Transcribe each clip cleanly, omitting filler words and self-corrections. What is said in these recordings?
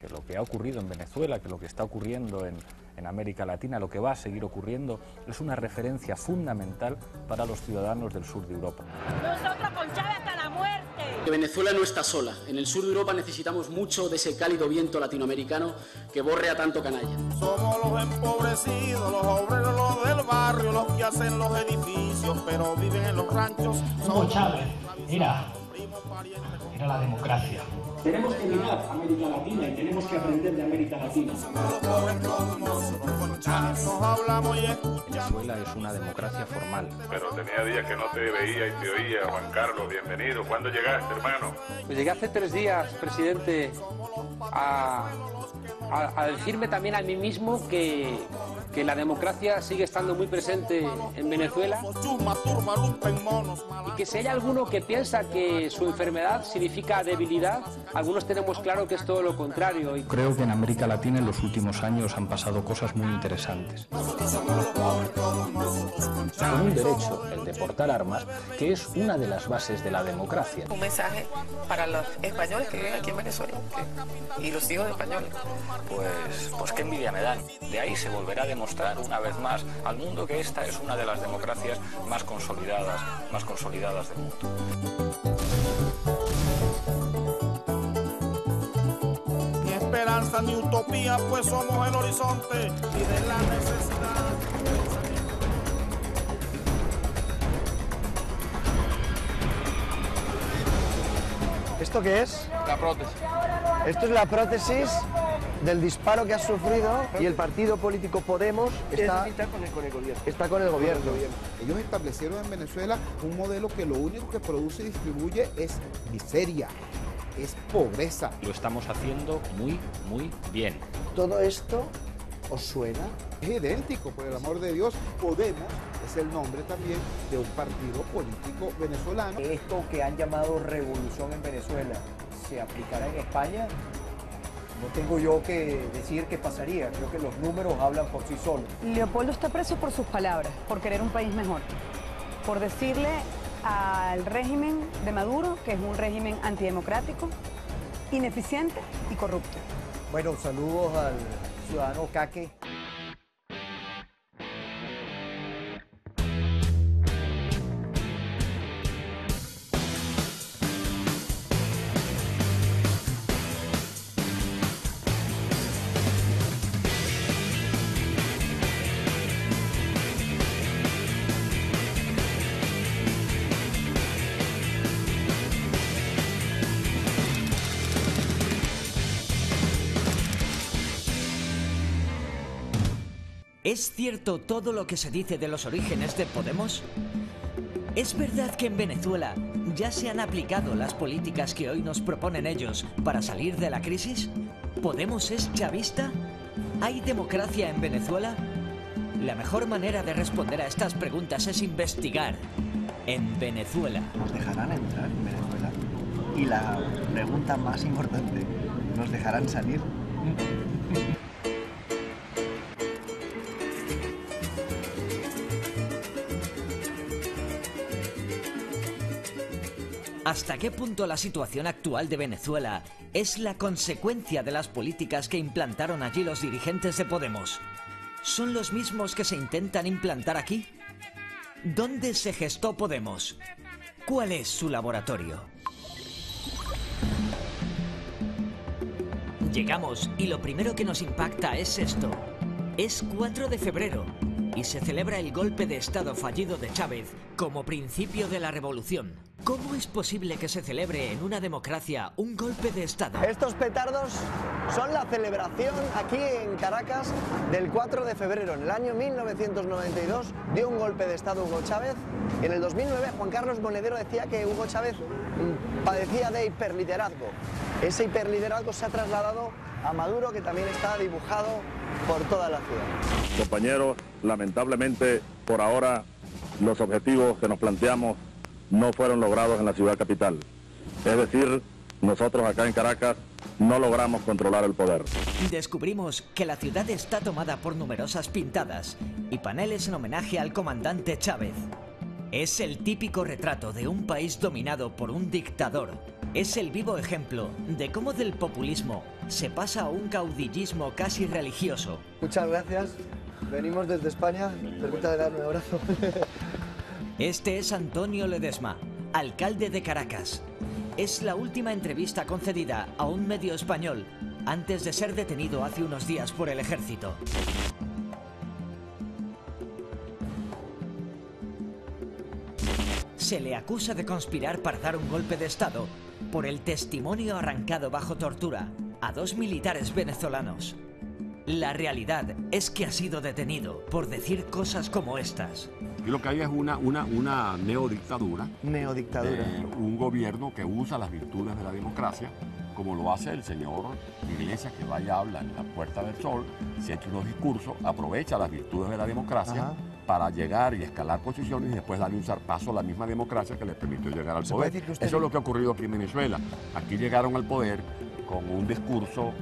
Que lo que ha ocurrido en Venezuela, que lo que está ocurriendo en América Latina, lo que va a seguir ocurriendo, es una referencia fundamental para los ciudadanos del sur de Europa. Nosotros con Chávez hasta la muerte. Que Venezuela no está sola. En el sur de Europa necesitamos mucho de ese cálido viento latinoamericano que borre a tanto canalla. Somos los empobrecidos, los obreros, los del barrio, los que hacen los edificios, pero viven en los ranchos. Hugo Chávez, era la democracia. Tenemos que mirar a América Latina y tenemos que aprender de América Latina. Venezuela es una democracia formal. Pero tenía días que no te veía y te oía. Juan Carlos, bienvenido. ¿Cuándo llegaste, hermano? Pues llegué hace 3 días, presidente, a decirme también a mí mismo que la democracia sigue estando muy presente en Venezuela y que si hay alguno que piensa que su enfermedad significa debilidad, algunos tenemos claro que es todo lo contrario. Creo que en América Latina en los últimos años han pasado cosas muy interesantes. Con un derecho, el de portar armas, que es una de las bases de la democracia. Un mensaje para los españoles que viven aquí en Venezuela y los hijos españoles. Pues qué envidia me dan. De ahí se volverá a demostrar una vez más al mundo que esta es una de las democracias más consolidadas del mundo. Ni esperanza ni utopía, pues somos el horizonte y de la necesidad. ¿Esto qué es? La prótesis. Esto es la prótesis del disparo que ha sufrido y el partido político Podemos está con el gobierno. Ellos establecieron en Venezuela un modelo que lo único que produce y distribuye es miseria, es pobreza. Lo estamos haciendo muy bien. ¿Todo esto os suena? Es idéntico, por el amor de Dios. Podemos es el nombre también de un partido político venezolano. Esto que han llamado revolución en Venezuela, ¿se aplicará en España? No tengo yo que decir qué pasaría, creo que los números hablan por sí solos. Leopoldo está preso por sus palabras, por querer un país mejor, por decirle al régimen de Maduro que es un régimen antidemocrático, ineficiente y corrupto. Bueno, saludos al ciudadano Caque. ¿Es cierto todo lo que se dice de los orígenes de Podemos? ¿Es verdad que en Venezuela ya se han aplicado las políticas que hoy nos proponen ellos para salir de la crisis? ¿Podemos es chavista? ¿Hay democracia en Venezuela? La mejor manera de responder a estas preguntas es investigar en Venezuela. ¿Nos dejarán entrar en Venezuela? Y la pregunta más importante, ¿nos dejarán salir? ¿Hasta qué punto la situación actual de Venezuela es la consecuencia de las políticas que implantaron allí los dirigentes de Podemos? ¿Son los mismos que se intentan implantar aquí? ¿Dónde se gestó Podemos? ¿Cuál es su laboratorio? Llegamos y lo primero que nos impacta es esto. Es 4 de febrero y se celebra el golpe de Estado fallido de Chávez como principio de la revolución. ¿Cómo es posible que se celebre en una democracia un golpe de Estado? Estos petardos son la celebración aquí en Caracas del 4 de febrero. En el año 1992 dio un golpe de Estado Hugo Chávez. En el 2009 Juan Carlos Monedero decía que Hugo Chávez padecía de hiperliderazgo. Ese hiperliderazgo se ha trasladado a Maduro, que también está dibujado por toda la ciudad. Compañeros, lamentablemente por ahora los objetivos que nos planteamos no fueron logrados en la ciudad capital. Es decir, nosotros acá en Caracas no logramos controlar el poder. Descubrimos que la ciudad está tomada por numerosas pintadas y paneles en homenaje al comandante Chávez. Es el típico retrato de un país dominado por un dictador, Es el vivo ejemplo de cómo del populismo se pasa a un caudillismo casi religioso. Muchas gracias. Venimos desde España. Permítame darme un abrazo. Este es Antonio Ledesma, alcalde de Caracas. Es la última entrevista concedida a un medio español antes de ser detenido hace unos días por el ejército. Se le acusa de conspirar para dar un golpe de Estado por el testimonio arrancado bajo tortura a 2 militares venezolanos. La realidad es que ha sido detenido por decir cosas como estas. Y lo que hay es una neodictadura. Neodictadura. Un gobierno que usa las virtudes de la democracia, como lo hace el señor Iglesias, que vaya a hablar en la Puerta del Sol, se echa unos discursos, aprovecha las virtudes de la democracia para llegar y escalar posiciones y después darle un zarpazo a la misma democracia que le permitió llegar al poder. Eso es lo que ha ocurrido aquí en Venezuela. Aquí llegaron al poder con un discurso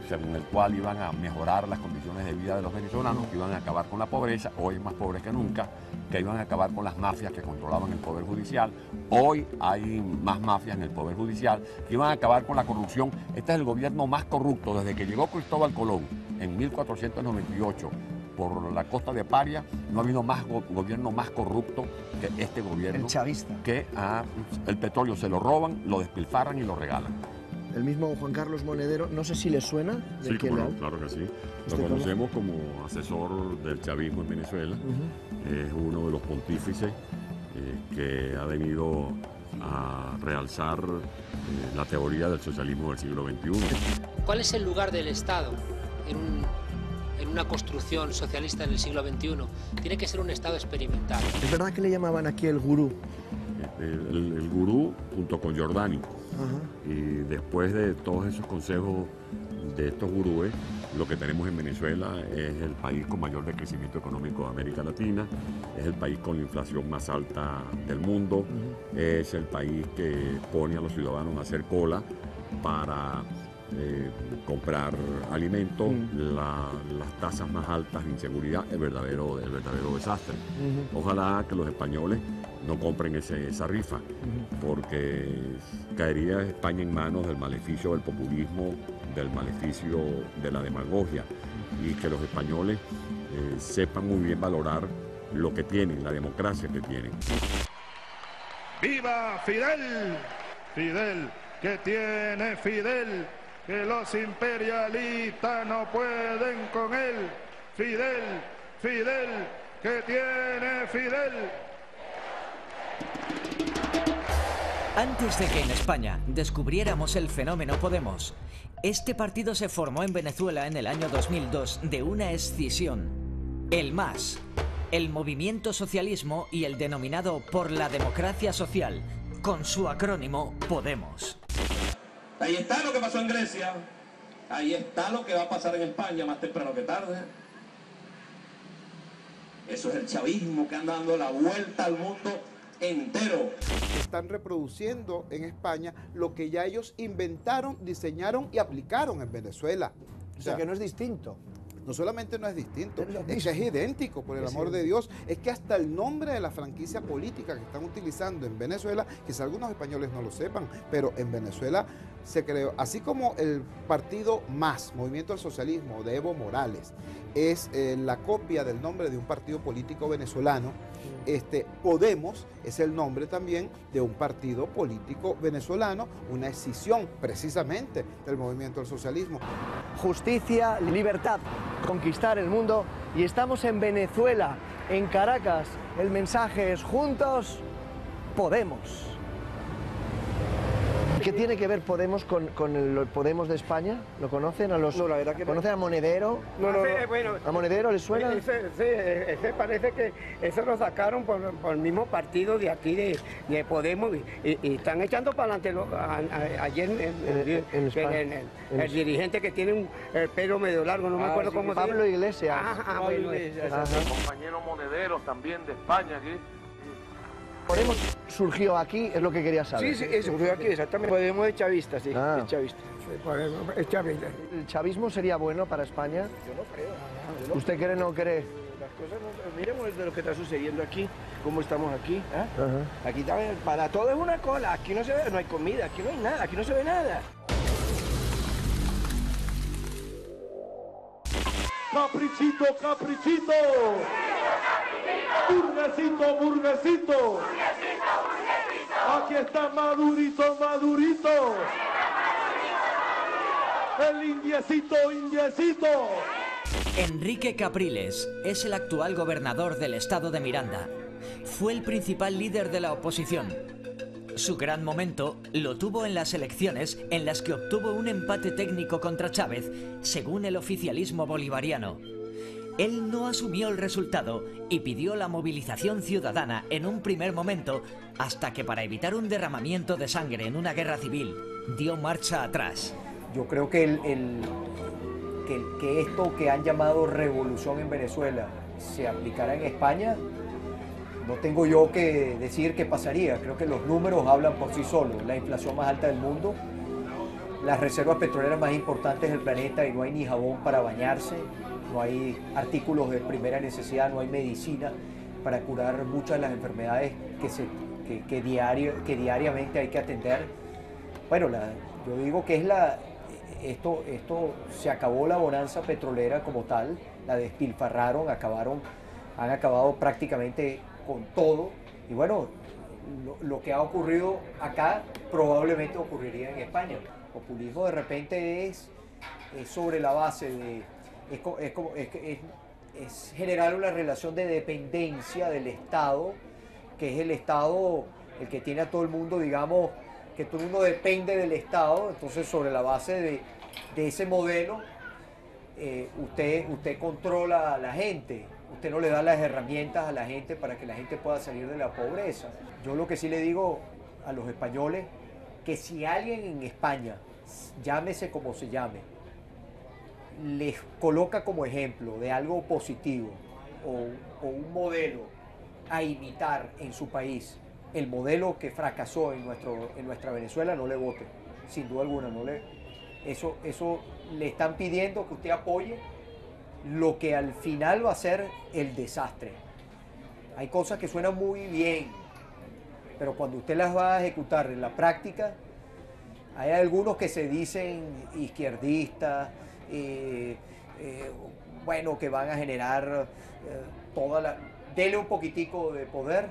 según el cual iban a mejorar las condiciones de vida de los venezolanos, que iban a acabar con la pobreza, hoy más pobres que nunca, que iban a acabar con las mafias que controlaban el Poder Judicial. Hoy hay más mafias en el Poder Judicial, que iban a acabar con la corrupción. Este es el gobierno más corrupto desde que llegó Cristóbal Colón en 1498 por la costa de Paria. No ha habido más gobierno más corrupto que este gobierno. El chavista. Que el petróleo se lo roban, lo despilfarran y lo regalan. El mismo Juan Carlos Monedero, no sé si le suena. Sí, claro que sí. Lo conocemos como asesor del chavismo en Venezuela. Es uno de los pontífices que ha venido a realzar la teoría del socialismo del siglo XXI. ¿Cuál es el lugar del Estado en una construcción socialista en el siglo XXI? Tiene que ser un Estado experimental. ¿Es verdad que le llamaban aquí el gurú? El gurú junto con Giordani. Y después de todos esos consejos de estos gurúes, lo que tenemos en Venezuela es el país con mayor decrecimiento económico de América Latina, es el país con la inflación más alta del mundo, es el país que pone a los ciudadanos a hacer cola para comprar alimentos, las tasas más altas de inseguridad, el verdadero desastre. Ojalá que los españoles no compren esa rifa, porque caería España en manos del maleficio del populismo, del maleficio de la demagogia, y que los españoles sepan muy bien valorar lo que tienen, la democracia que tienen. ¡Viva Fidel! Fidel, que tiene Fidel, que los imperialistas no pueden con él. Fidel, Fidel, que tiene Fidel. Antes de que en España descubriéramos el fenómeno Podemos, este partido se formó en Venezuela en el año 2002 de una escisión. El MAS, el Movimiento Socialismo y el denominado Por la Democracia Social, con su acrónimo Podemos. Ahí está lo que pasó en Grecia, ahí está lo que va a pasar en España más temprano que tarde. Eso es el chavismo que anda dando la vuelta al mundo entero. Están reproduciendo en España lo que ya ellos inventaron, diseñaron y aplicaron en Venezuela. O sea, que no es distinto. No solamente no es distinto, es que es idéntico, por el amor de Dios. Es que hasta el nombre de la franquicia política que están utilizando en Venezuela, quizá algunos españoles no lo sepan, pero en Venezuela se creó, así como el partido MAS, Movimiento del Socialismo, de Evo Morales, es la copia del nombre de un partido político venezolano. Podemos es el nombre también de un partido político venezolano, una escisión precisamente del movimiento del socialismo. Justicia, libertad, conquistar el mundo, y estamos en Venezuela, en Caracas. El mensaje es: juntos podemos. ¿Qué tiene que ver Podemos con el Podemos de España? ¿Lo conocen? No, la verdad que ¿conocen a Monedero? No, bueno, ¿a Monedero les suena? Ese parece que eso lo sacaron por el mismo partido de aquí de Podemos y están echando para adelante. Ayer el dirigente que tiene el pelo medio largo, no me acuerdo cómo se llama. Pablo Iglesias. Bueno, el compañero Monedero también de España aquí. Podemos surgió aquí, es lo que quería saber. Sí, surgió aquí, exactamente. Podemos es chavista, sí, es chavista. Sí, Podemos es chavista. ¿El chavismo sería bueno para España? Yo no creo. ¿Usted cree o no cree? Las cosas no... Miremos de lo que está sucediendo aquí. cómo estamos aquí. ¿Eh? Aquí también, para todo es una cola, aquí no se ve, no hay comida, aquí no hay nada, aquí no se ve nada. Caprichito, caprichito. Burguesito, burguesito. Aquí está Madurito, Madurito. El indiecito, indiecito. Enrique Capriles es el actual gobernador del estado de Miranda. Fue el principal líder de la oposición. Su gran momento lo tuvo en las elecciones en las que obtuvo un empate técnico contra Chávez, según el oficialismo bolivariano. Él no asumió el resultado y pidió la movilización ciudadana en un primer momento, hasta que para evitar un derramamiento de sangre en una guerra civil, dio marcha atrás. Yo creo que que esto que han llamado revolución en Venezuela se aplicará en España, no tengo yo que decir qué pasaría. Creo que los números hablan por sí solos. La inflación más alta del mundo, las reservas petroleras más importantes del planeta y no hay ni jabón para bañarse, no hay artículos de primera necesidad, no hay medicina para curar muchas de las enfermedades que diariamente hay que atender. Bueno, yo digo que esto se acabó la bonanza petrolera como tal, la despilfarraron, han acabado prácticamente con todo, y bueno, lo que ha ocurrido acá probablemente ocurriría en España. El populismo de repente es sobre la base de, es generar una relación de dependencia del Estado, que es el Estado el que tiene a todo el mundo, digamos, que todo el mundo depende del Estado. Entonces sobre la base de ese modelo usted controla a la gente, usted no le da las herramientas a la gente para que la gente pueda salir de la pobreza. Yo lo que sí le digo a los españoles, que si alguien en España, llámese como se llame, les coloca como ejemplo de algo positivo o un modelo a imitar en su país, el modelo que fracasó en nuestra Venezuela, no le vote, sin duda alguna. Eso le están pidiendo que usted apoye lo que al final va a ser el desastre. Hay cosas que suenan muy bien, pero cuando usted las va a ejecutar en la práctica, hay algunos que se dicen izquierdistas, bueno, que van a generar dele un poquitico de poder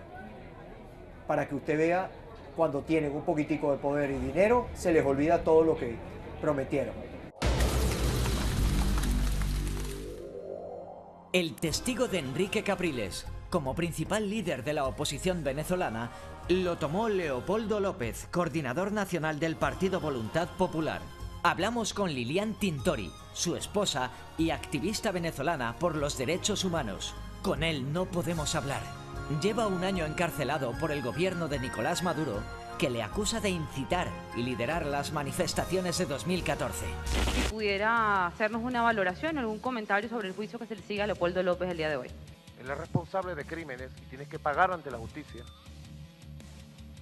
para que usted vea, cuando tienen un poquitico de poder y dinero, se les olvida todo lo que prometieron. El testigo de Enrique Capriles, como principal líder de la oposición venezolana, lo tomó Leopoldo López, coordinador nacional del Partido Voluntad Popular. Hablamos con Lilian Tintori, su esposa y activista venezolana por los derechos humanos. Con él no podemos hablar. Lleva un año encarcelado por el gobierno de Nicolás Maduro, que le acusa de incitar y liderar las manifestaciones de 2014. Si pudiera hacernos una valoración, algún comentario sobre el juicio que se le sigue a Leopoldo López el día de hoy. Él es responsable de crímenes y tiene que pagar ante la justicia.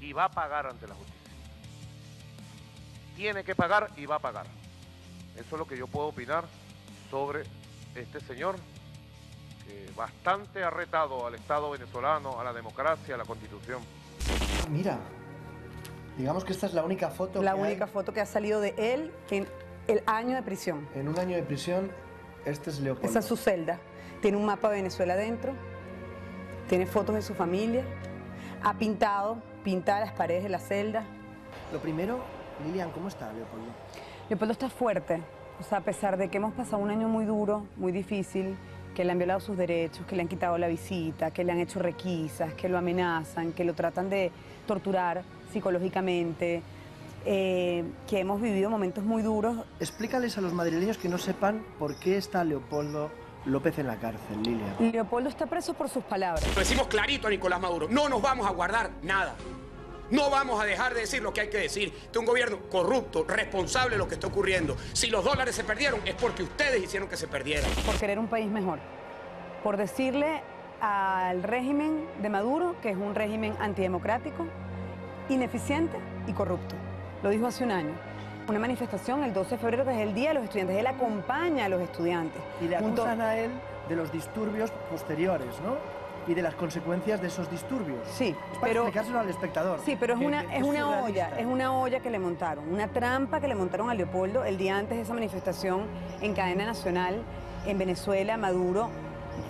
Y va a pagar ante la justicia. Tiene que pagar y va a pagar. Eso es lo que yo puedo opinar sobre este señor, que bastante ha retado al Estado venezolano, a la democracia, a la Constitución. Mira, digamos que esta es la única foto foto que ha salido de él en el año de prisión. En un año de prisión, este es Leopoldo. Esa es su celda. Tiene un mapa de Venezuela adentro, tiene fotos de su familia, ha pinta las paredes de la celda. Lo primero, Lilian, ¿cómo está Leopoldo? Leopoldo está fuerte, o sea, a pesar de que hemos pasado un año muy duro, muy difícil, que le han violado sus derechos, que le han quitado la visita, que le han hecho requisas, que lo amenazan, que lo tratan de torturar psicológicamente, que hemos vivido momentos muy duros. Explícales a los madrileños que no sepan por qué está Leopoldo López en la cárcel, Lilian. Leopoldo está preso por sus palabras. Lo decimos clarito a Nicolás Maduro, no nos vamos a guardar nada. No vamos a dejar de decir lo que hay que decir, que un gobierno corrupto, responsable de lo que está ocurriendo. Si los dólares se perdieron, es porque ustedes hicieron que se perdieran. Por querer un país mejor. Por decirle al régimen de Maduro que es un régimen antidemocrático, ineficiente y corrupto. Lo dijo hace un año. Una manifestación el 12 de febrero, que es el Día de los Estudiantes. Él acompaña a los estudiantes. Y le acusan a él de los disturbios posteriores, ¿no? y de las consecuencias de esos disturbios. Sí, es para explicárselo al espectador. Sí, pero es surrealista. una olla que le montaron, una trampa que le montaron a Leopoldo el día antes de esa manifestación en cadena nacional en Venezuela. Maduro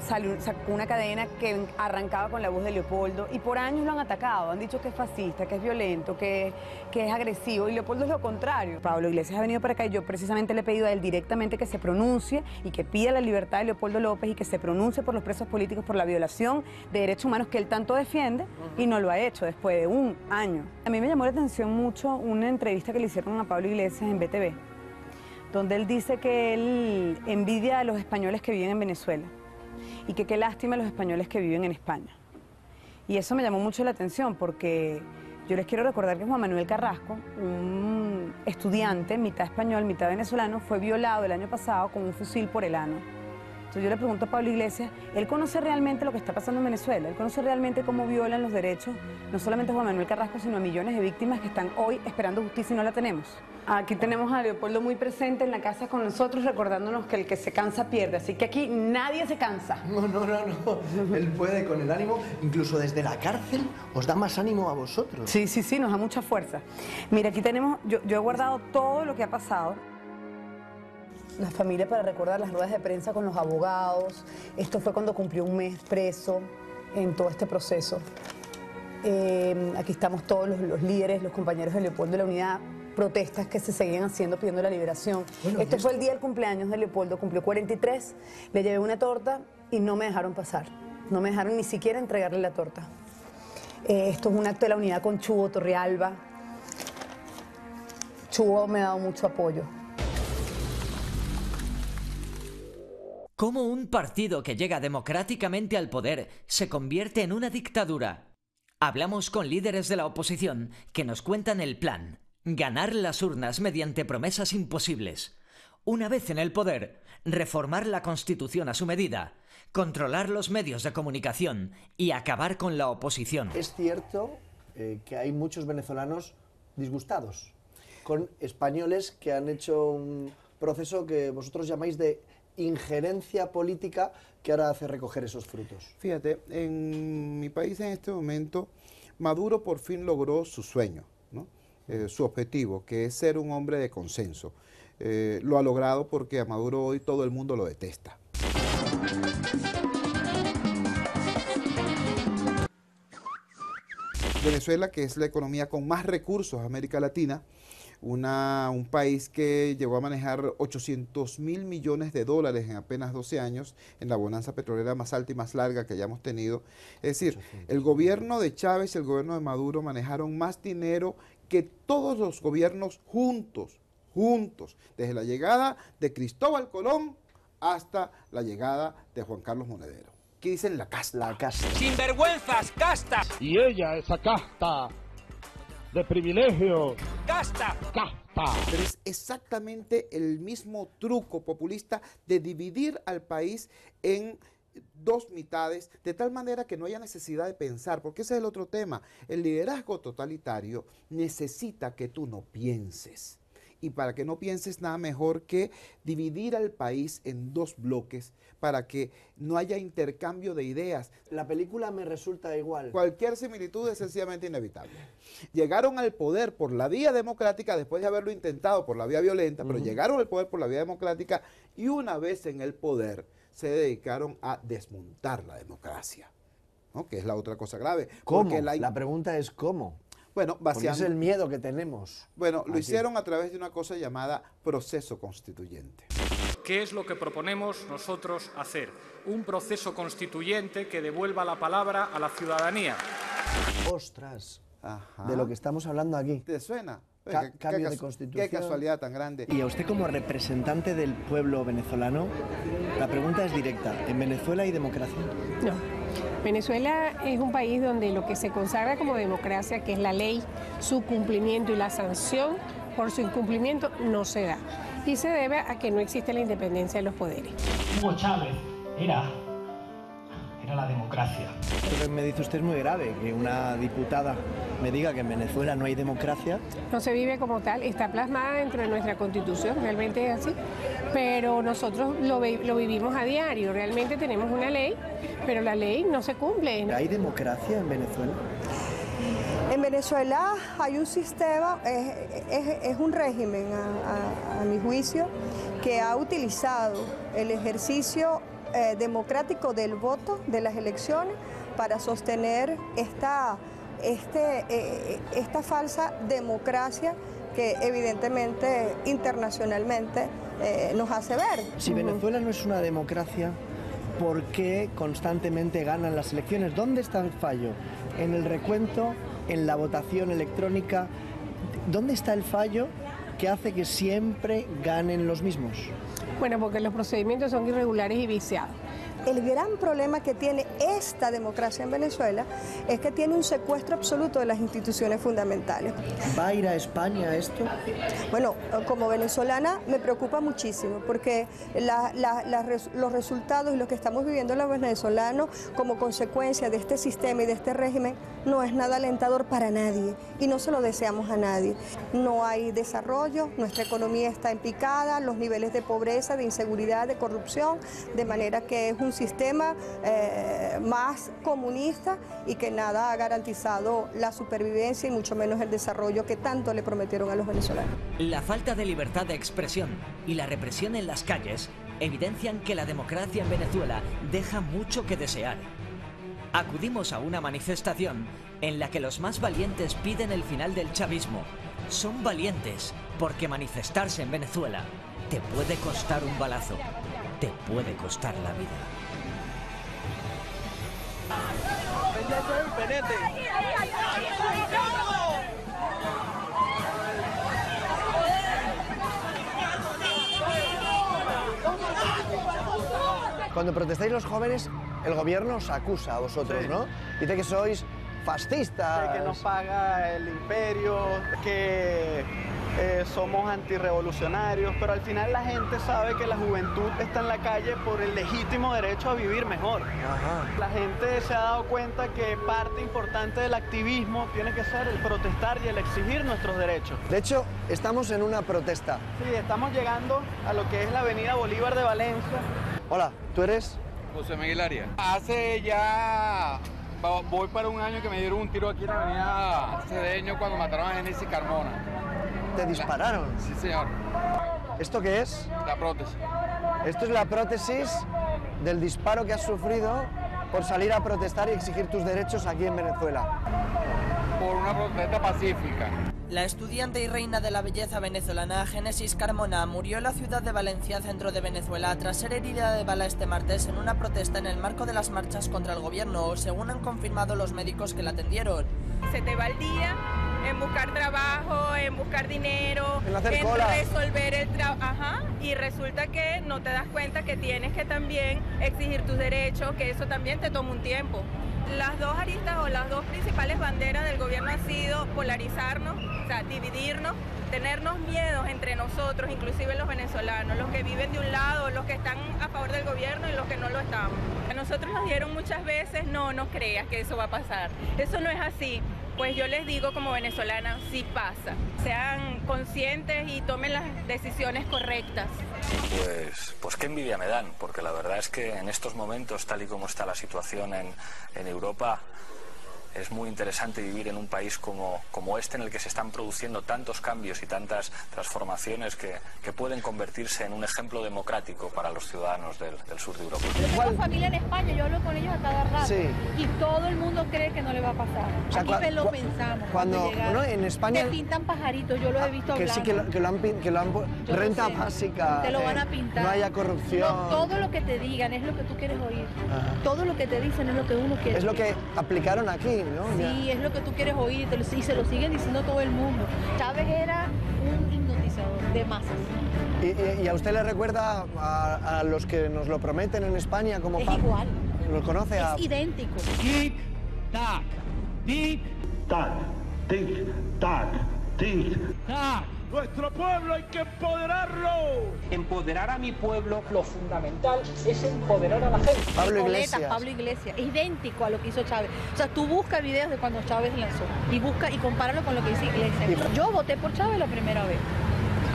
sacó una cadena que arrancaba con la voz de Leopoldo y por años lo han atacado, han dicho que es fascista, que es violento, que es agresivo, y Leopoldo es lo contrario. Pablo Iglesias ha venido para acá y yo precisamente le he pedido a él directamente que se pronuncie y que pida la libertad de Leopoldo López y que se pronuncie por los presos políticos, por la violación de derechos humanos que él tanto defiende y no lo ha hecho después de un año. A mí me llamó la atención mucho una entrevista que le hicieron a Pablo Iglesias en BTV, donde él dice que él envidia a los españoles que viven en Venezuela y que qué lástima a los españoles que viven en España. Y eso me llamó mucho la atención porque yo les quiero recordar que Juan Manuel Carrasco, un estudiante, mitad español, mitad venezolano, fue violado el año pasado con un fusil por el ano. Entonces yo le pregunto a Pablo Iglesias, ¿él conoce realmente lo que está pasando en Venezuela? ¿Él conoce realmente cómo violan los derechos, no solamente a Juan Manuel Carrasco, sino a millones de víctimas que están hoy esperando justicia y no la tenemos? Aquí tenemos a Leopoldo muy presente en la casa con nosotros, recordándonos que el que se cansa pierde, así que aquí nadie se cansa. No. Él puede con el ánimo, incluso desde la cárcel, os da más ánimo a vosotros. Sí, nos da mucha fuerza. Mira, aquí tenemos, yo he guardado todo lo que ha pasado. La familia para recordar las ruedas de prensa con los abogados. Esto fue cuando cumplió un mes preso en todo este proceso. Aquí estamos todos los líderes, los compañeros de Leopoldo de la Unidad, protestas que se seguían haciendo pidiendo la liberación. Bueno, este fue el día del cumpleaños de Leopoldo, cumplió 43, le llevé una torta y no me dejaron pasar. No me dejaron ni siquiera entregarle la torta. Esto es un acto de la unidad con Chugo Torrealba. Chugo me ha dado mucho apoyo. ¿Cómo un partido que llega democráticamente al poder se convierte en una dictadura? Hablamos con líderes de la oposición que nos cuentan el plan: ganar las urnas mediante promesas imposibles. Una vez en el poder, reformar la Constitución a su medida, controlar los medios de comunicación y acabar con la oposición. Es cierto que hay muchos venezolanos disgustados con españoles que han hecho un proceso que vosotros llamáis de injerencia política que ahora hace recoger esos frutos. Fíjate, en mi país en este momento, Maduro por fin logró su sueño, ¿no? Su objetivo, que es ser un hombre de consenso. Lo ha logrado porque a Maduro hoy todo el mundo lo detesta. Venezuela, que es la economía con más recursos de América Latina, un país que llegó a manejar 800.000 millones de dólares en apenas 12 años, en la bonanza petrolera más alta y más larga que hayamos tenido. Es decir, el gobierno de Chávez y el gobierno de Maduro manejaron más dinero que todos los gobiernos juntos, desde la llegada de Cristóbal Colón hasta la llegada de Juan Carlos Monedero. ¿Qué dicen? La casta. La casta. ¡Sinvergüenzas, casta! Y ella, esa casta de privilegio. ¡Casta! ¡Casta! Pero es exactamente el mismo truco populista de dividir al país en dos mitades, de tal manera que no haya necesidad de pensar, porque ese es el otro tema. El liderazgo totalitario necesita que tú no pienses. Y para que no pienses, nada mejor que dividir al país en dos bloques para que no haya intercambio de ideas. La película me resulta igual. Cualquier similitud es sencillamente inevitable. Llegaron al poder por la vía democrática después de haberlo intentado por la vía violenta, pero llegaron al poder por la vía democrática y una vez en el poder se dedicaron a desmontar la democracia, ¿no? Que es la otra cosa grave. ¿Cómo? La pregunta es ¿cómo? Bueno, porque es el miedo que tenemos. Bueno, lo hicieron a través de una cosa llamada proceso constituyente. ¿Qué es lo que proponemos nosotros hacer? Un proceso constituyente que devuelva la palabra a la ciudadanía. ¡Ostras! De lo que estamos hablando aquí. ¿Te suena? Cambio de constitución. Qué casualidad tan grande. Y a usted como representante del pueblo venezolano, la pregunta es directa. ¿En Venezuela hay democracia? No. Venezuela es un país donde lo que se consagra como democracia, que es la ley, su cumplimiento y la sanción por su incumplimiento, no se da. Y se debe a que no existe la independencia de los poderes. Hugo Chávez era era la democracia. Lo que me dice usted es muy grave, que una diputada me diga que en Venezuela no hay democracia. No se vive como tal, está plasmada dentro de nuestra Constitución, realmente es así, pero nosotros lo vivimos a diario, realmente tenemos una ley, pero la ley no se cumple. ¿Hay democracia en Venezuela? En Venezuela hay un sistema, es un régimen, a mi juicio, que ha utilizado el ejercicio democrático del voto, de las elecciones, para sostener esta falsa democracia que evidentemente internacionalmente nos hace ver. Si Venezuela no es una democracia, ¿por qué constantemente ganan las elecciones? ¿Dónde está el fallo? ¿En el recuento? ¿En la votación electrónica? ¿Dónde está el fallo que hace que siempre ganen los mismos? Bueno, porque los procedimientos son irregulares y viciados. El gran problema que tiene esta democracia en Venezuela es que tiene un secuestro absoluto de las instituciones fundamentales. ¿Va a ir a España esto? Bueno, como venezolana me preocupa muchísimo porque los resultados y lo que estamos viviendo los venezolanos como consecuencia de este sistema y de este régimen no es nada alentador para nadie y no se lo deseamos a nadie. No hay desarrollo, nuestra economía está en picada, los niveles de pobreza, de inseguridad, de corrupción, de manera que es un sistema más comunista y que nada ha garantizado la supervivencia y mucho menos el desarrollo que tanto le prometieron a los venezolanos. La falta de libertad de expresión y la represión en las calles evidencian que la democracia en Venezuela deja mucho que desear. Acudimos a una manifestación en la que los más valientes piden el final del chavismo. Son valientes porque manifestarse en Venezuela te puede costar un balazo, te puede costar la vida. Cuando protestáis los jóvenes, el gobierno os acusa a vosotros, ¿no? Dice que sois fascistas. Que nos paga el imperio, que somos antirrevolucionarios, pero al final la gente sabe que la juventud está en la calle por el legítimo derecho a vivir mejor. La gente se ha dado cuenta que parte importante del activismo tiene que ser el protestar y el exigir nuestros derechos. De hecho, estamos en una protesta. Sí, estamos llegando a lo que es la avenida Bolívar de Valencia. Hola, ¿tú eres? José Miguel Arias. Hace ya... voy para un año que me dieron un tiro aquí en la avenida Cedeño cuando mataron a Génesis Carmona. ¿Te dispararon? Sí, señor. ¿Esto qué es? La prótesis. Esto es la prótesis del disparo que has sufrido por salir a protestar y exigir tus derechos aquí en Venezuela. Por una protesta pacífica. La estudiante y reina de la belleza venezolana Génesis Carmona murió en la ciudad de Valencia, centro de Venezuela, tras ser herida de bala este martes en una protesta en el marco de las marchas contra el gobierno, según han confirmado los médicos que la atendieron. Se te va el día en buscar trabajo, en buscar dinero, en resolver el trabajo, y resulta que no te das cuenta que tienes que también exigir tus derechos, que eso también te toma un tiempo. Las dos aristas o las dos principales banderas del gobierno han sido polarizarnos, o sea, dividirnos, tenernos miedos entre nosotros, inclusive los venezolanos, los que viven de un lado, los que están a favor del gobierno y los que no lo estamos. A nosotros nos dieron muchas veces, no creas que eso va a pasar, eso no es así. Pues yo les digo como venezolana, sí pasa. Sean conscientes y tomen las decisiones correctas. Pues qué envidia me dan, porque la verdad es que en estos momentos, tal y como está la situación en Europa, es muy interesante vivir en un país como este, en el que se están produciendo tantos cambios y tantas transformaciones que pueden convertirse en un ejemplo democrático para los ciudadanos del sur de Europa. Yo tengo familia en España, yo hablo con ellos a cada rato, sí. Y todo el mundo cree que no le va a pasar. O sea, aquí lo pensamos. Cuando ¿no? En España... Te pintan pajaritos, yo los he visto que hablando. Sí, que lo han renta básica. Te lo van a pintar. No haya corrupción. No, todo lo que te digan es lo que tú quieres oír. Todo lo que te dicen es lo que uno quiere. Es lo que aplicaron aquí, ¿no? Sí, es lo que tú quieres oír y se lo siguen diciendo todo el mundo. Chávez era un hipnotizador de masas. ¿Y a usted le recuerda a los que nos lo prometen en España como es igual. ¿Lo conoce? Es idéntico. Tic, tac, tic, tac, tic, tac, tic, tac. Nuestro pueblo hay que empoderarlo. empoderar a mi pueblo. Lo fundamental es empoderar a la gente. Pablo Iglesias. Pablo Iglesias, es idéntico a lo que hizo Chávez. O sea, tú buscas videos de cuando Chávez lanzó y compáralo con lo que hizo Iglesias. Yo voté por Chávez la primera vez,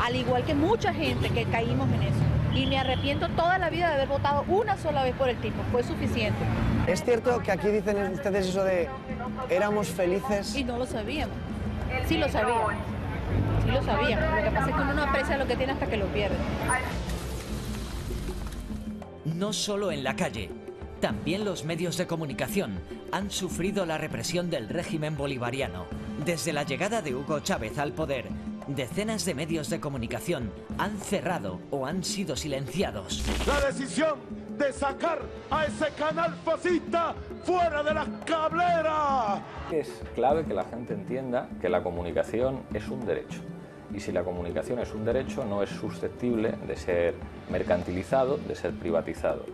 al igual que mucha gente que caímos en eso. Y me arrepiento toda la vida de haber votado una sola vez por el tipo, fue suficiente. ¿Es cierto que aquí dicen ustedes eso de éramos felices? Y no lo sabíamos. Sí lo sabíamos. Sí lo sabíamos. Lo que pasa es que uno no aprecia lo que tiene hasta que lo pierde. No solo en la calle, también los medios de comunicación han sufrido la represión del régimen bolivariano. Desde la llegada de Hugo Chávez al poder, decenas de medios de comunicación han cerrado o han sido silenciados. La decisión de sacar a ese canal fascista fuera de las cableras. Es clave que la gente entienda que la comunicación es un derecho. Y si la comunicación es un derecho, no es susceptible de ser mercantilizado, de ser privatizado.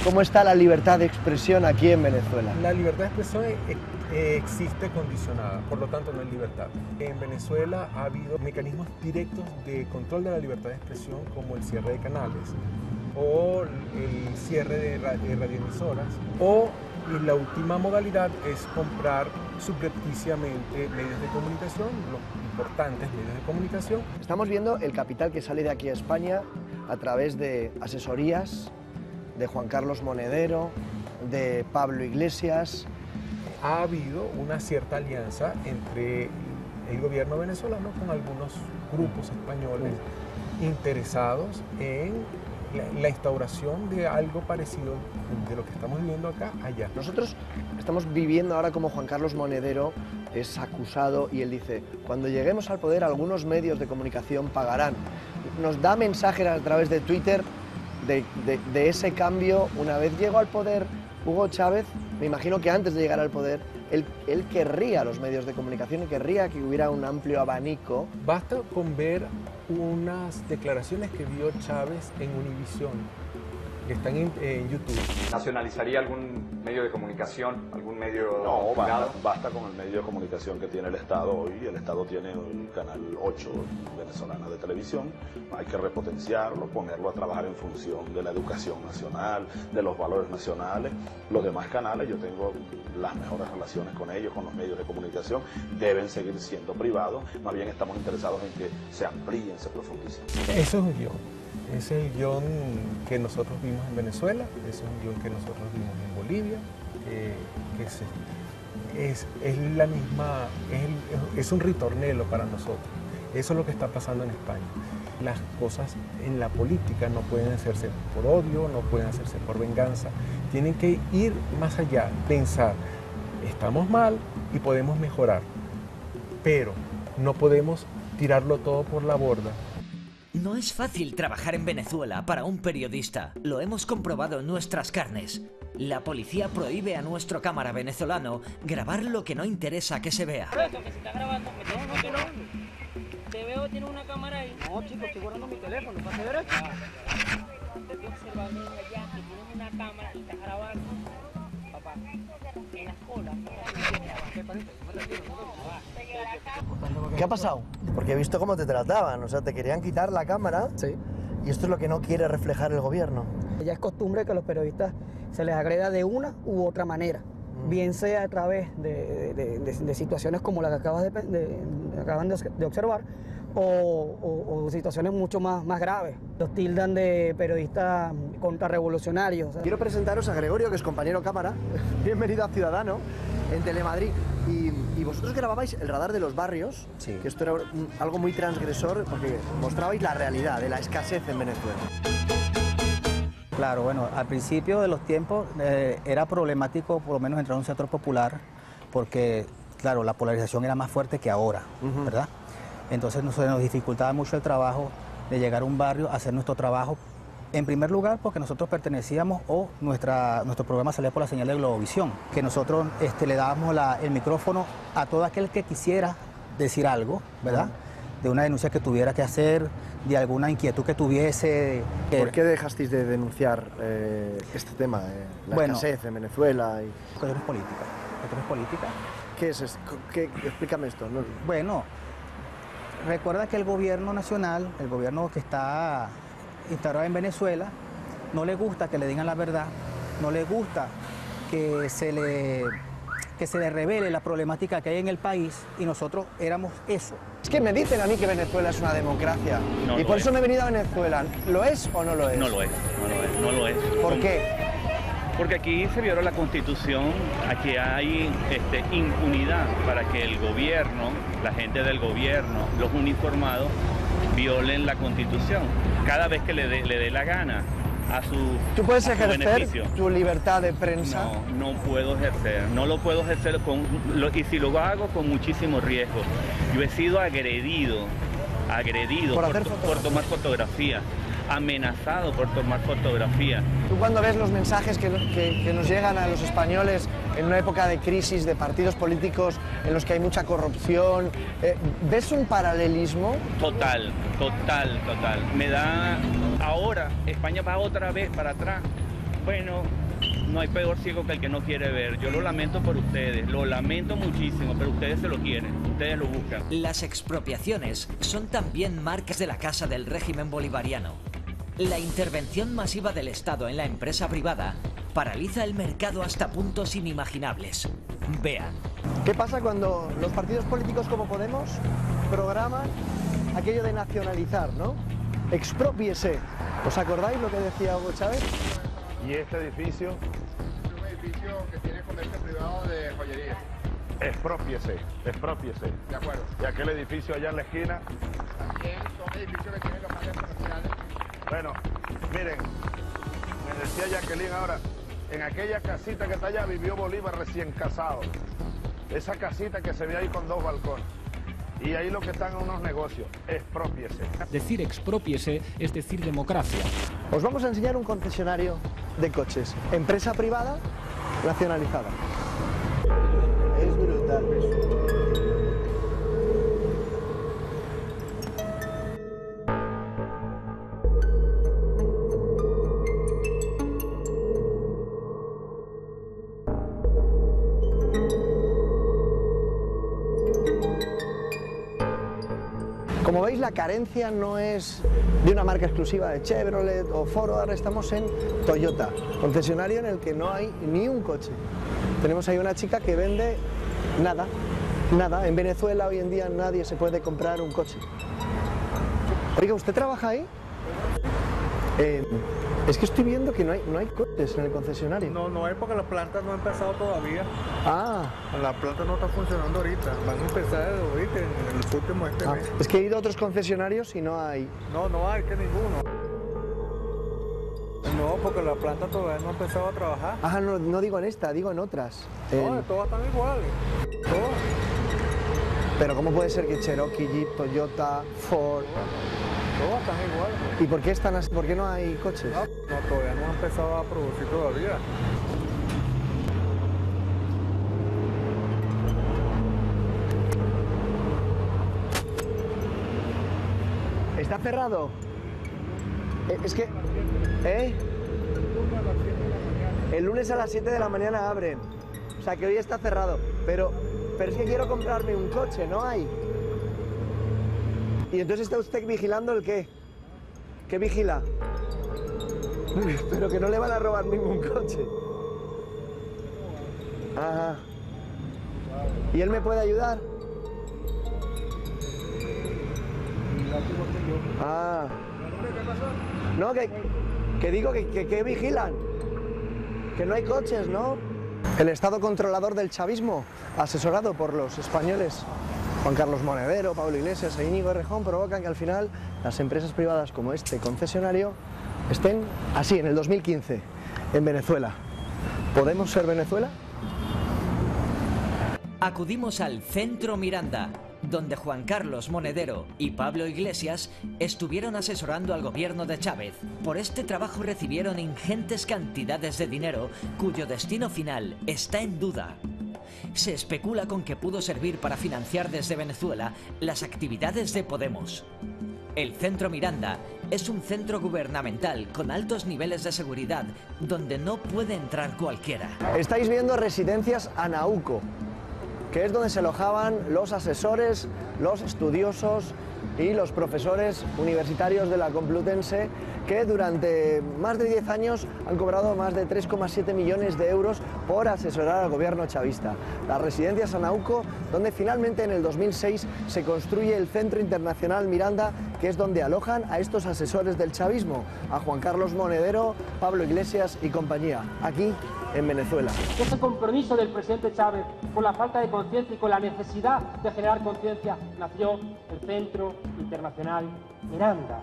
¿Cómo está la libertad de expresión aquí en Venezuela? La libertad de expresión existe condicionada, por lo tanto no hay libertad. En Venezuela ha habido mecanismos directos de control de la libertad de expresión, como el cierre de canales o el cierre de radioemisoras, o y la última modalidad es comprar subrepticiamente medios de comunicación, los importantes medios de comunicación. Estamos viendo el capital que sale de aquí a España a través de asesorías de Juan Carlos Monedero, de Pablo Iglesias. Ha habido una cierta alianza entre el gobierno venezolano con algunos grupos españoles interesados en la instauración de algo parecido de lo que estamos viviendo acá, allá. Nosotros estamos viviendo ahora como Juan Carlos Monedero es acusado y él dice, cuando lleguemos al poder algunos medios de comunicación pagarán. Nos da mensajes a través de Twitter de ese cambio. Una vez llegó al poder Hugo Chávez, me imagino que antes de llegar al poder, él querría los medios de comunicación y querría que hubiera un amplio abanico. Basta con ver unas declaraciones que dio Chávez en Univisión, que están en YouTube. ¿Nacionalizaría algún medio de comunicación, algún medio? No, basta con el medio de comunicación que tiene el Estado hoy. El Estado tiene el Canal 8 venezolana de televisión. Hay que repotenciarlo, ponerlo a trabajar en función de la educación nacional, de los valores nacionales. Los demás canales, yo tengo las mejores relaciones con ellos, con los medios de comunicación, deben seguir siendo privados. Más bien estamos interesados en que se amplíen, se profundicen. Eso es un guión. Ese es el guión que nosotros vimos en Venezuela, ese es un guión que nosotros vimos en Bolivia, es la misma, es un ritornelo para nosotros. Eso es lo que está pasando en España. Las cosas en la política no pueden hacerse por odio, no pueden hacerse por venganza. Tienen que ir más allá, pensar, estamos mal y podemos mejorar, pero no podemos tirarlo todo por la borda. No es fácil trabajar en Venezuela para un periodista, lo hemos comprobado en nuestras carnes. La policía prohíbe a nuestro cámara venezolano grabar lo que no interesa que se vea. Que se está grabando, no, que no. Te veo, tiene una cámara ahí. No, chicos, estoy guardando mi teléfono, ¿para qué ver esto? Te estoy observando allá, que tienes una cámara y estás grabando. Papá, en las colas. ¿Qué ha pasado? Porque he visto cómo te trataban, o sea, te querían quitar la cámara. Sí. Y esto es lo que no quiere reflejar el gobierno. Ya es costumbre que a los periodistas se les agreda de una u otra manera, bien sea a través de situaciones como la que acaban de observar, o situaciones mucho más graves. Los tildan de periodistas contrarrevolucionarios. Quiero presentaros a Gregorio, que es compañero cámara. Bienvenido a Ciudadano, en Telemadrid. Y vosotros grababais el radar de los barrios, sí. Que esto era algo muy transgresor, porque mostrabais la realidad de la escasez en Venezuela. Claro, bueno, al principio de los tiempos era problemático por lo menos entrar a un sector popular, porque, claro, la polarización era más fuerte que ahora, ¿verdad? Entonces nos dificultaba mucho el trabajo de llegar a un barrio, hacer nuestro trabajo, en primer lugar porque nosotros pertenecíamos o nuestro programa salía por la señal de Globovisión, que nosotros le dábamos el micrófono a todo aquel que quisiera decir algo, ¿verdad? De una denuncia que tuviera que hacer, de alguna inquietud que tuviese. ¿Por qué dejasteis de denunciar este tema, la escasez en Venezuela? Cuestiones políticas. ¿Cuestiones políticas? ¿Qué es eso? Explícame esto. ¿No? Bueno, recuerda que el gobierno nacional, el gobierno que está instaurado en Venezuela, no le gusta que le digan la verdad, no le gusta que se le revele la problemática que hay en el país, y nosotros éramos eso. Es que me dicen a mí que Venezuela es una democracia, No y lo por es. eso me he venido a Venezuela. ¿Lo es o no lo es? No lo es, no lo es. ¿Por qué? Porque aquí se violó la Constitución, aquí hay impunidad para que el gobierno, la gente del gobierno, los uniformados, violen la Constitución. Cada vez que le dé la gana a su ¿Tú puedes a su ejercer beneficio. tu libertad de prensa? No puedo ejercer, no lo puedo ejercer y si lo hago con muchísimo riesgo. Yo he sido agredido por tomar fotografías, amenazado por tomar fotografías. Tú cuando ves los mensajes que nos llegan a los españoles en una época de crisis, de partidos políticos en los que hay mucha corrupción, ¿ves un paralelismo? Total. Me da... Ahora España va otra vez para atrás. Bueno, no hay peor ciego que el que no quiere ver. Yo lo lamento por ustedes, lo lamento muchísimo, pero ustedes se lo quieren, ustedes lo buscan. Las expropiaciones son también marcas de la casa del régimen bolivariano. La intervención masiva del Estado en la empresa privada paraliza el mercado hasta puntos inimaginables. Vean. ¿Qué pasa cuando los partidos políticos como Podemos programan aquello de nacionalizar, ¿no? Exprópiese. ¿Os acordáis lo que decía Hugo Chávez? ¿Y este edificio? Es un edificio que tiene comercio privado de joyería. Exprópiese. De acuerdo. ¿Y aquel edificio allá en la esquina? También son edificios que tienen locales comerciales. Bueno, miren, me decía Jacqueline ahora, en aquella casita que está allá vivió Bolívar recién casado. Esa casita que se ve ahí con 2 balcones. Y ahí lo que están en unos negocios, exprópiese. Decir exprópiese es decir democracia. Os vamos a enseñar un concesionario de coches. Empresa privada, nacionalizada. Es brutal. Como veis, la carencia no es de una marca exclusiva de Chevrolet o Ford. Ahora estamos en Toyota, concesionario en el que no hay ni un coche. Tenemos ahí una chica que vende nada. En Venezuela hoy en día nadie se puede comprar un coche. Oiga, ¿usted trabaja ahí? Es que estoy viendo que no hay coches en el concesionario. No hay porque la planta no ha empezado todavía. Ah. La planta no está funcionando ahorita. Van a empezar ahorita en los últimos mes. Es que he ido a otros concesionarios y no hay. No hay que ninguno. No, porque la planta todavía no ha empezado a trabajar. Ajá, no digo en esta, digo en otras. No, todas están iguales. Todas. Pero ¿cómo puede ser que Cherokee, Jeep, Toyota, Ford... Todas están iguales. ¿Y por qué están así? ¿Por qué no hay coches? No, todavía no han empezado a producir todavía. ¿Está cerrado? Es que... El lunes a las 7 de la mañana abren. O sea que hoy está cerrado. Pero es que quiero comprarme un coche, no hay. ¿Y entonces está usted vigilando el qué? ¿Qué vigila? Pero que no le van a robar ningún coche. Ajá. ¿Y él me puede ayudar? Ah. No, que digo que vigilan. Que no hay coches, ¿no? El Estado controlador del chavismo, asesorado por los españoles Juan Carlos Monedero, Pablo Iglesias e Íñigo Errejón, provocan que al final las empresas privadas como este concesionario estén así, en el 2015, en Venezuela. ¿Podemos ser Venezuela? Acudimos al Centro Miranda, donde Juan Carlos Monedero y Pablo Iglesias estuvieron asesorando al gobierno de Chávez. Por este trabajo recibieron ingentes cantidades de dinero cuyo destino final está en duda. Se especula con que pudo servir para financiar desde Venezuela las actividades de Podemos. El Centro Miranda es un centro gubernamental con altos niveles de seguridad donde no puede entrar cualquiera. Estáis viendo Residencias Anauco, que es donde se alojaban los asesores, los estudiosos y los profesores universitarios de la Complutense, que durante más de 10 años han cobrado más de 3,7 millones de euros por asesorar al gobierno chavista. La residencia Sanauco, donde finalmente en el 2006 se construye el Centro Internacional Miranda, que es donde alojan a estos asesores del chavismo, a Juan Carlos Monedero, Pablo Iglesias y compañía, aquí en Venezuela. Ese compromiso del presidente Chávez con la falta de conciencia y con la necesidad de generar conciencia nació el Centro Internacional Miranda.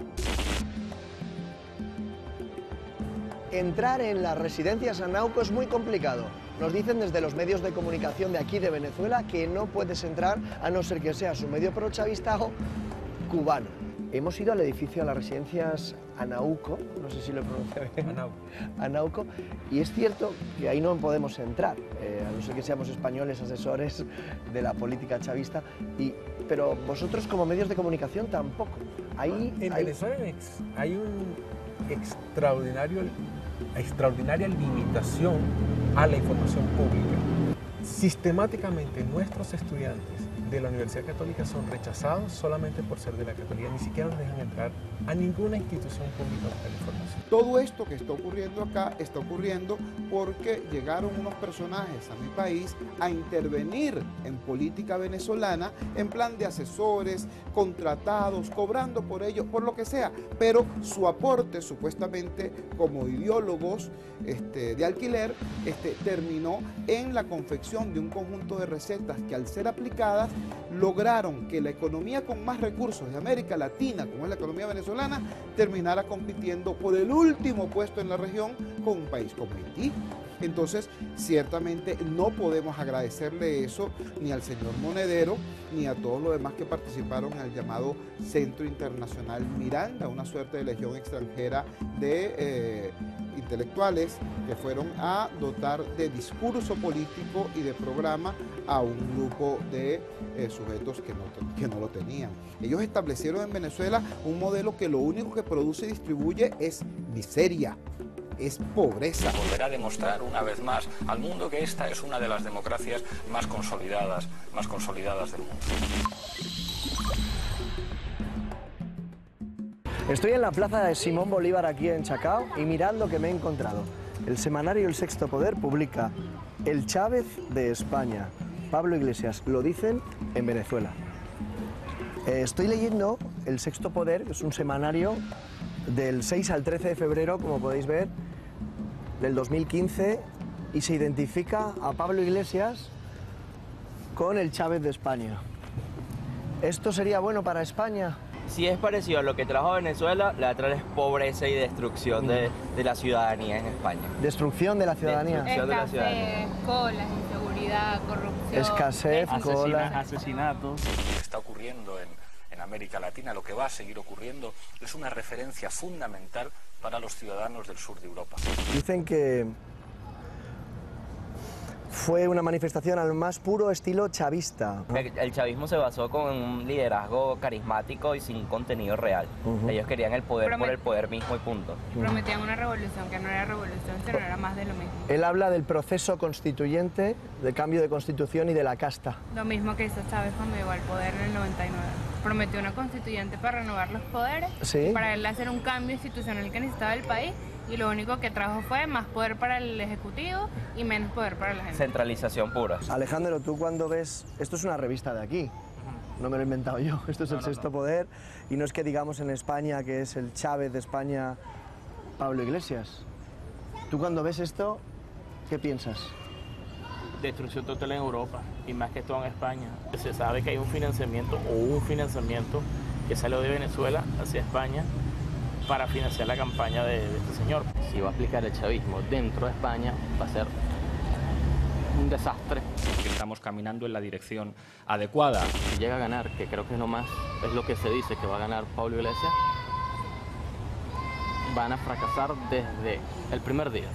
Entrar en la residencia Sanauco es muy complicado. Nos dicen desde los medios de comunicación de aquí de Venezuela que no puedes entrar a no ser que seas un medio pro-chavista o cubano. Hemos ido al edificio, a las residencias Anauco, no sé si lo he pronunciado bien. Anauco, y es cierto que ahí no podemos entrar, a no ser que seamos españoles asesores de la política chavista, pero vosotros como medios de comunicación tampoco. En Venezuela hay un extraordinaria limitación a la información pública. Sistemáticamente nuestros estudiantes de la Universidad Católica son rechazados solamente por ser de la Católica, ni siquiera nos dejan entrar a ninguna institución pública para la información. Todo esto que está ocurriendo acá está ocurriendo porque llegaron unos personajes a mi país a intervenir en política venezolana en plan de asesores, contratados, cobrando por ello, por lo que sea, pero su aporte supuestamente como ideólogos de alquiler terminó en la confección de un conjunto de recetas que al ser aplicadas lograron que la economía con más recursos de América Latina, como es la economía venezolana, terminara compitiendo por el último puesto en la región con un país como Haití. Entonces, ciertamente no podemos agradecerle eso ni al señor Monedero, ni a todos los demás que participaron en el llamado Centro Internacional Miranda, una suerte de legión extranjera de intelectuales que fueron a dotar de discurso político y de programa a un grupo de sujetos que no lo tenían. Ellos establecieron en Venezuela un modelo que lo único que produce y distribuye es miseria, es pobreza. Volver a demostrar una vez más al mundo que esta es una de las democracias más consolidadas del mundo. Estoy en la plaza de Simón Bolívar aquí en Chacao y mirad lo que me he encontrado. El semanario El Sexto Poder publica El Chávez de España. Pablo Iglesias, lo dicen en Venezuela. Estoy leyendo El Sexto Poder, que es un semanario del 6 al 13 de febrero, como podéis ver, del 2015, y se identifica a Pablo Iglesias con el Chávez de España. ¿Esto sería bueno para España? Si es parecido a lo que trajo Venezuela, la otra es pobreza y destrucción de la ciudadanía en España. ¿Destrucción de la ciudadanía? Escasez, colas, inseguridad, corrupción. Escasez, colas. Asesinatos. Lo que está ocurriendo en América Latina, lo que va a seguir ocurriendo, es una referencia fundamental para los ciudadanos del sur de Europa. Dicen que fue una manifestación al más puro estilo chavista. El chavismo se basó con un liderazgo carismático y sin contenido real. Ellos querían el poder por el poder mismo y punto. Prometían una revolución que no era revolución, sino era más de lo mismo. Él habla del proceso constituyente, del cambio de constitución y de la casta. Lo mismo que hizo Chávez cuando llegó al poder en el 99. Prometió una constituyente para renovar los poderes, ¿sí?, para él hacer un cambio institucional que necesitaba el país, y lo único que trajo fue más poder para el Ejecutivo y menos poder para la gente. Centralización pura. Alejandro, tú cuando ves... Esto es una revista de aquí, no me lo he inventado yo, esto es El Sexto Poder, y no es que digamos en España que es el Chávez de España, Pablo Iglesias. Tú cuando ves esto, ¿qué piensas? Destrucción total en Europa y más que todo en España. Se sabe que hay un financiamiento que salió de Venezuela hacia España para financiar la campaña de este señor. Si va a aplicar el chavismo dentro de España, va a ser un desastre. Estamos caminando en la dirección adecuada. Si llega a ganar, que creo que no más es lo que se dice que va a ganar Pablo Iglesias, van a fracasar desde el primer día.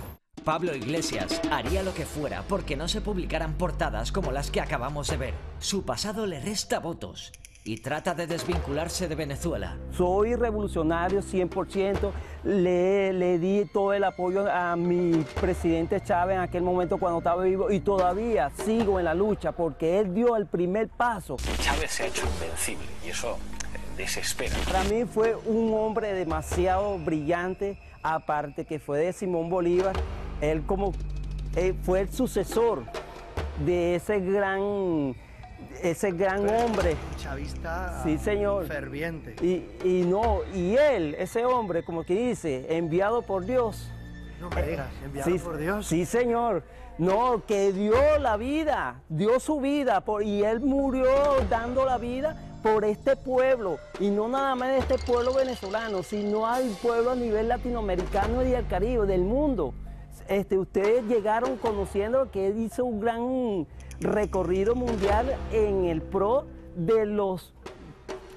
Pablo Iglesias haría lo que fuera porque no se publicaran portadas como las que acabamos de ver. Su pasado le resta votos y trata de desvincularse de Venezuela. Soy revolucionario 100%, le di todo el apoyo a mi presidente Chávez en aquel momento cuando estaba vivo y todavía sigo en la lucha porque él dio el primer paso. Chávez se ha hecho invencible y eso desespera. Para mí fue un hombre demasiado brillante, aparte que fue de Simón Bolívar. Él fue el sucesor de ese gran hombre. Chavista, sí, señor, ferviente. Y él, ese hombre, como que dice, enviado por Dios. No me digas, enviado por Dios. Sí, señor. No, que dio la vida, dio su vida, y él murió dando la vida por este pueblo, y no nada más de este pueblo venezolano, sino al pueblo a nivel latinoamericano y del Caribe, del mundo. Ustedes llegaron conociendo que él hizo un gran recorrido mundial en el pro de los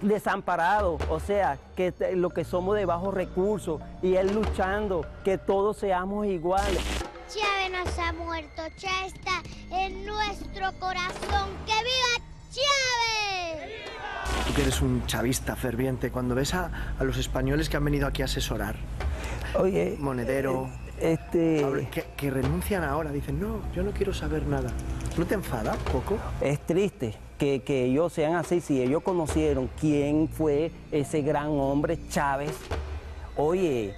desamparados, o sea, que lo que somos de bajos recursos, y él luchando que todos seamos iguales. Chávez nos ha muerto, Chávez está en nuestro corazón. ¡Que viva Chávez! Tú que eres un chavista ferviente, cuando ves a los españoles que han venido aquí a asesorar, oye, Monedero, que renuncian ahora, dicen, no, yo no quiero saber nada. ¿No te enfada un poco? Es triste que ellos sean así. Si ellos conocieron quién fue ese gran hombre Chávez, oye,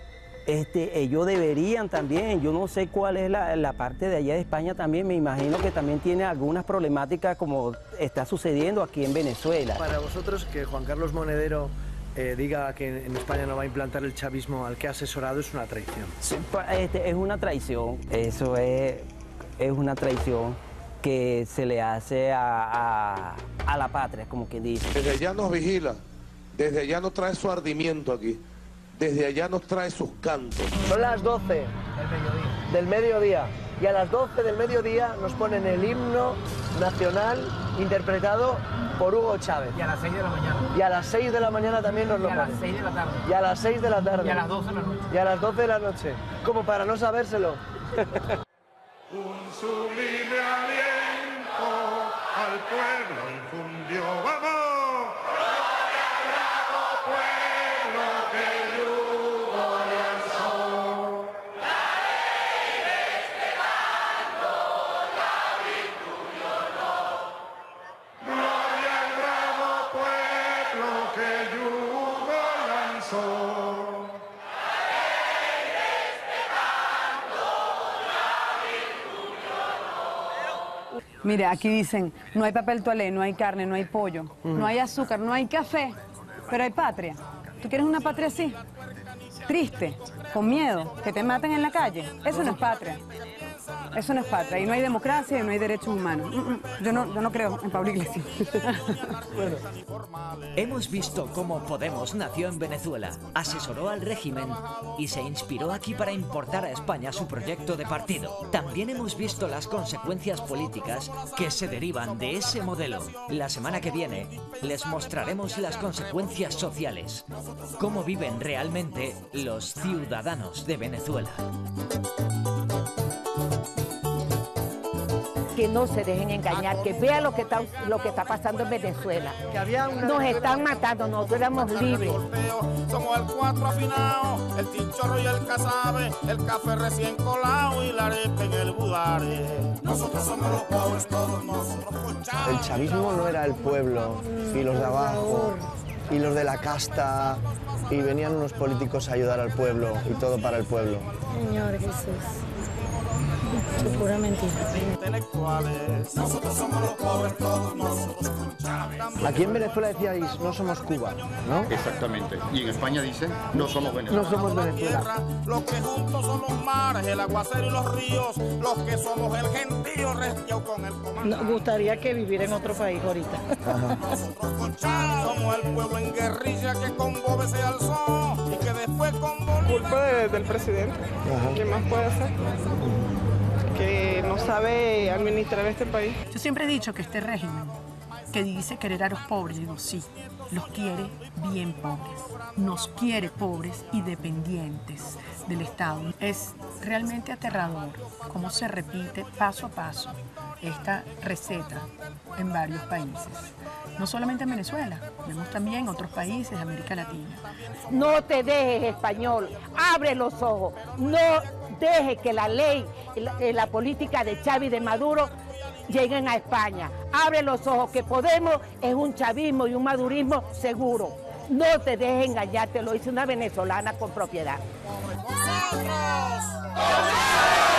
ellos deberían también, yo no sé cuál es la parte de allá de España también, me imagino que también tiene algunas problemáticas como está sucediendo aquí en Venezuela. Para vosotros, que Juan Carlos Monedero diga que en España no va a implantar el chavismo al que ha asesorado, es una traición. Sí, es una traición, eso es una traición que se le hace a la patria, como quien dice. Desde allá nos vigila, desde allá nos trae su ardimiento aquí, desde allá nos trae sus cantos. Son las 12 del mediodía y a las 12 del mediodía nos ponen el himno nacional interpretado por Hugo Chávez. Y a las 6 de la mañana. Y a las 6 de la mañana también nos lo ponen. Y a las 6 de la tarde. Y a las 6 de la tarde. Y a las 12 de la noche. Y a las 12 de la noche. Como para no sabérselo. Un sublime aliento al pueblo infundió. ¡Vamos! Mire, aquí dicen, no hay papel toalé, no hay carne, no hay pollo, no hay azúcar, no hay café, pero hay patria. ¿Tú quieres una patria así? Triste, con miedo, que te maten en la calle. Eso no es patria. Eso no es patria. Y no hay democracia y no hay derechos humanos. Yo no creo en Pablo Iglesias. Bueno. Hemos visto cómo Podemos nació en Venezuela, asesoró al régimen y se inspiró aquí para importar a España su proyecto de partido. También hemos visto las consecuencias políticas que se derivan de ese modelo. La semana que viene les mostraremos las consecuencias sociales, cómo viven realmente los ciudadanos de Venezuela. Que no se dejen engañar, que vean lo que está pasando en Venezuela. Nos están matando, nosotros éramos libres. Somos el 4 afinado, el chinchorro y el casabe, el café recién colado y la arepa en el budare. Nosotros somos los pobres, todos nosotros con Chávez. El chavismo no era el pueblo y los de abajo y los de la casta, y venían unos políticos a ayudar al pueblo y todo para el pueblo. Señor Jesús. Es pura mentira. Intelectuales. Nosotros somos los pobres, todos nosotros con Chávez. Aquí en Venezuela decíais, no somos Cuba, ¿no? Exactamente. Y en España dicen, no somos Venezuela. No somos Venezuela. Los que juntos son los mares, el aguacero y los ríos. Los que somos el gentío restiao con el comando. Nos gustaría que viviera en otro país ahorita. Nosotros con Chávez somos el pueblo en guerrilla que con Bobe se alzó y que después con Bolívar... Culpa del presidente. ¿Qué más puede hacer? Que no sabe administrar este país. Yo siempre he dicho que este régimen que dice querer a los pobres, digo sí, los quiere bien pobres, nos quiere pobres y dependientes del Estado. Es realmente aterrador cómo se repite paso a paso esta receta en varios países. No solamente en Venezuela, vemos también en otros países de América Latina. No te dejes, español, abre los ojos, no deje que la ley, la política de Chávez y de Maduro lleguen a España. Abre los ojos, que Podemos es un chavismo y un madurismo seguro. No te dejes engañar, te lo hizo una venezolana con propiedad. ¡Nosotros!